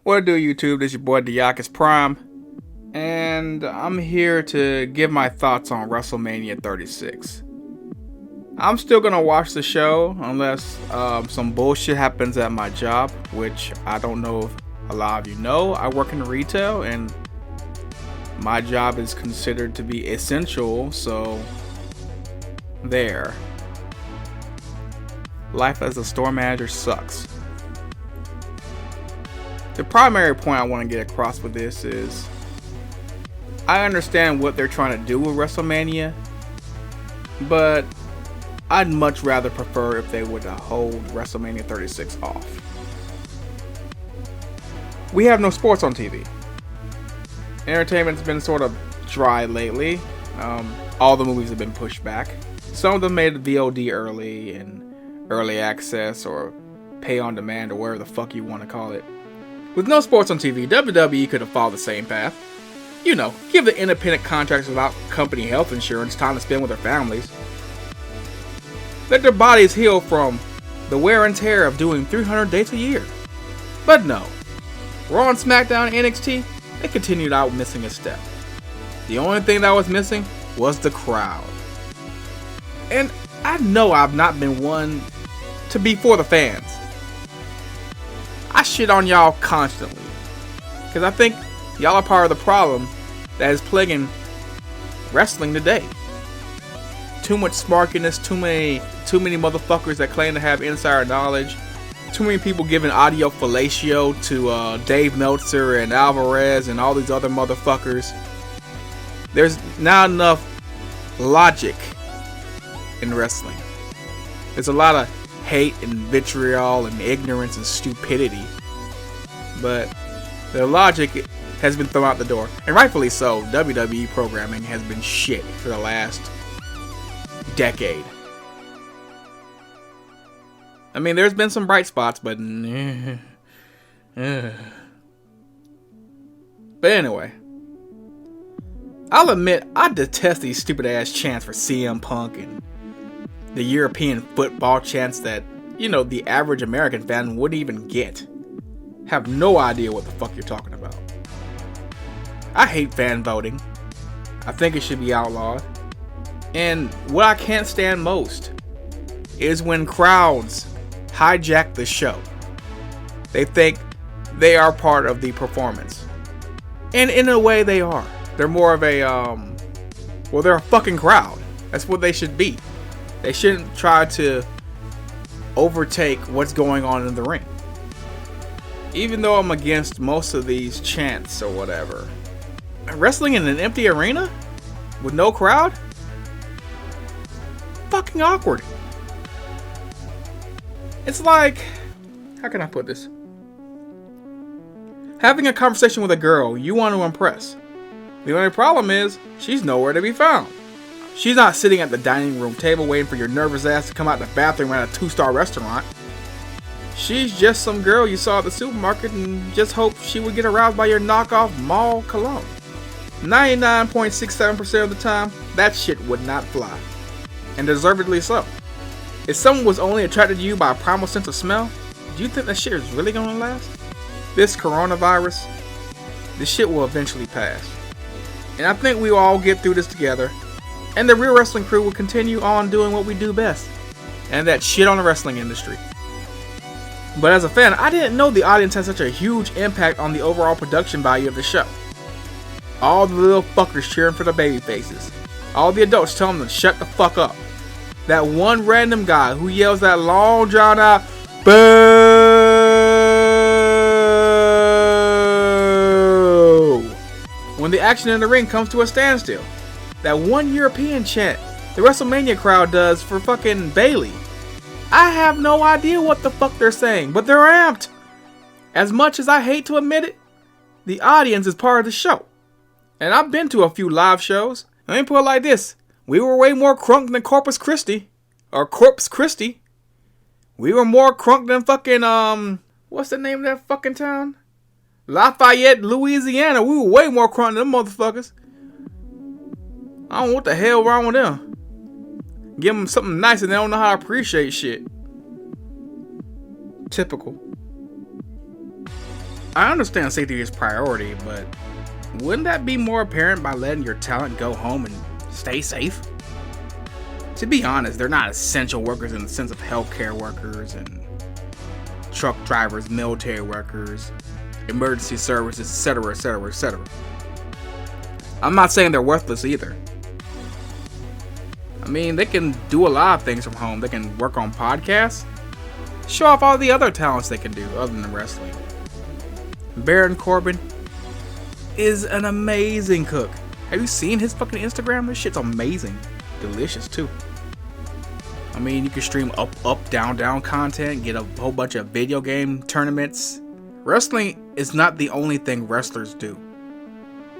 What do YouTube? This is your boy DieakasPrime, and I'm here to give my thoughts on WrestleMania 36. I'm still gonna watch the show unless some bullshit happens at my job, which I don't know if a lot of you know. I work in retail, and my job is considered to be essential, so there. Life as a store manager sucks. The primary point I want to get across with this is I understand what they're trying to do with WrestleMania, but I'd much rather prefer if they would hold WrestleMania 36 off. We have no sports on TV. Entertainment's been sort of dry lately. All the movies have been pushed back. Some of them made VOD early and early access or pay on demand or whatever the fuck you want to call it. With no sports on TV, WWE could have followed the same path. You know, give the independent contractors without company health insurance time to spend with their families. Let their bodies heal from the wear and tear of doing 300 dates a year. But no. Raw and SmackDown and NXT, they continued out missing a step. The only thing that was missing was the crowd. And I know I've not been one to be for the fans. I shit on y'all constantly, because I think y'all are part of the problem that is plaguing wrestling today. Too much smarkiness, too many motherfuckers that claim to have insider knowledge, too many people giving audio fellatio to Dave Meltzer and Alvarez and all these other motherfuckers. There's not enough logic in wrestling. There's a lot of hate and vitriol and ignorance and stupidity, but the logic has been thrown out the door, and rightfully so. WWE programming has been shit for the last decade. I mean, there's been some bright spots, but anyway, I'll admit I detest these stupid ass chants for CM Punk and the European football chants that, you know, the average American fan wouldn't even get. Have no idea what the fuck you're talking about. I hate fan voting. I think it should be outlawed. And what I can't stand most is when crowds hijack the show. They think they are part of the performance. And in a way they are. They're more of a, they're a fucking crowd. That's what they should be. They shouldn't try to overtake what's going on in the ring. Even though I'm against most of these chants or whatever, wrestling in an empty arena with no crowd? Fucking awkward. It's like, how can I put this? Having a conversation with a girl you want to impress. The only problem is, she's nowhere to be found. She's not sitting at the dining room table waiting for your nervous ass to come out the bathroom at a 2-star restaurant. She's just some girl you saw at the supermarket and just hoped she would get aroused by your knockoff mall cologne. 99.67% of the time, that shit would not fly. And deservedly so. If someone was only attracted to you by a primal sense of smell, do you think that shit is really gonna last? This coronavirus, this shit will eventually pass. And I think we will all get through this together. And the real wrestling crew will continue on doing what we do best. And that shit on the wrestling industry. But as a fan, I didn't know the audience had such a huge impact on the overall production value of the show. All the little fuckers cheering for the baby faces. All the adults telling them to shut the fuck up. That one random guy who yells that long drawn out boo when the action in the ring comes to a standstill. That one European chant the WrestleMania crowd does for fucking Bailey. I have no idea what the fuck they're saying, but they're amped. As much as I hate to admit it, the audience is part of the show. And I've been to a few live shows. Let me put it like this. We were way more crunk than Corpus Christi. Or Corpse Christi. We were more crunk than fucking, what's the name of that fucking town? Lafayette, Louisiana. We were way more crunk than them motherfuckers. I don't know what the hell wrong with them. Give them something nice and they don't know how to appreciate shit. Typical. I understand safety is priority, but wouldn't that be more apparent by letting your talent go home and stay safe? To be honest, they're not essential workers in the sense of healthcare workers and truck drivers, military workers, emergency services, etc., etc., etc. I'm not saying they're worthless either. I mean, they can do a lot of things from home. They can work on podcasts, show off all the other talents they can do other than wrestling. Baron Corbin is an amazing cook. Have you seen his fucking Instagram? This shit's amazing. Delicious too. I mean, you can stream up, down content, get a whole bunch of video game tournaments. Wrestling is not the only thing wrestlers do.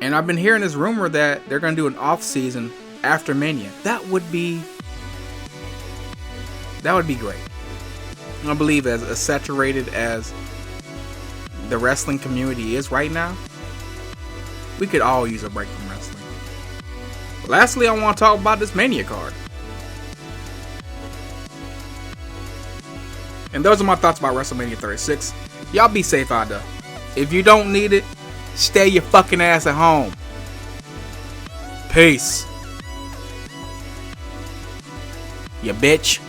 And I've been hearing this rumor that they're going to do an off season after Mania. That would be great. I believe as saturated as the wrestling community is right now, we could all use a break from wrestling. Lastly, I want to talk about this Mania card. And those are my thoughts about WrestleMania 36. Y'all be safe out there. If you don't need it, stay your fucking ass at home. Peace. You bitch.